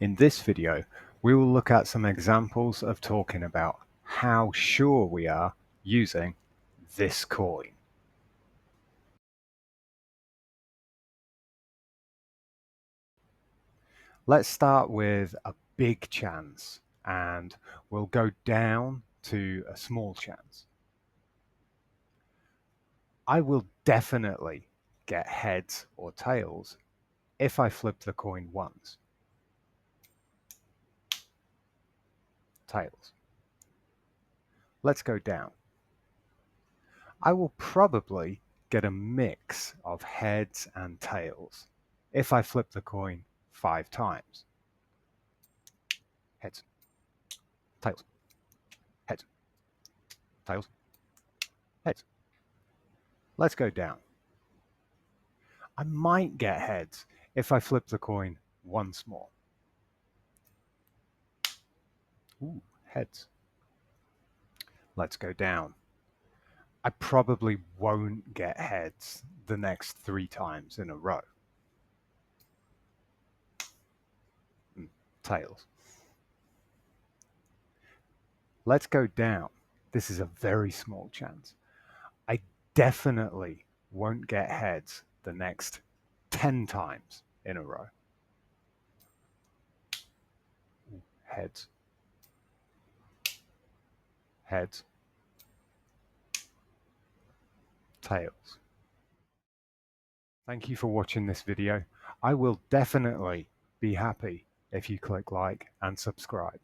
In this video, we will look at some examples of talking about how sure we are using this coin. Let's start with a big chance and we'll go down to a small chance. I will definitely get heads or tails if I flip the coin once. Tails. Let's go down. I will probably get a mix of heads and tails if I flip the coin 5 times. Heads, tails, heads, tails, heads. Let's go down. I might get heads if I flip the coin once more. Ooh, heads. Let's go down. I probably won't get heads the next 3 times in a row. Tails. Let's go down. This is a very small chance. I definitely won't get heads the next 10 times in a row. Heads, heads, tails. Thank you for watching this video. I will definitely be happy if you click like and subscribe.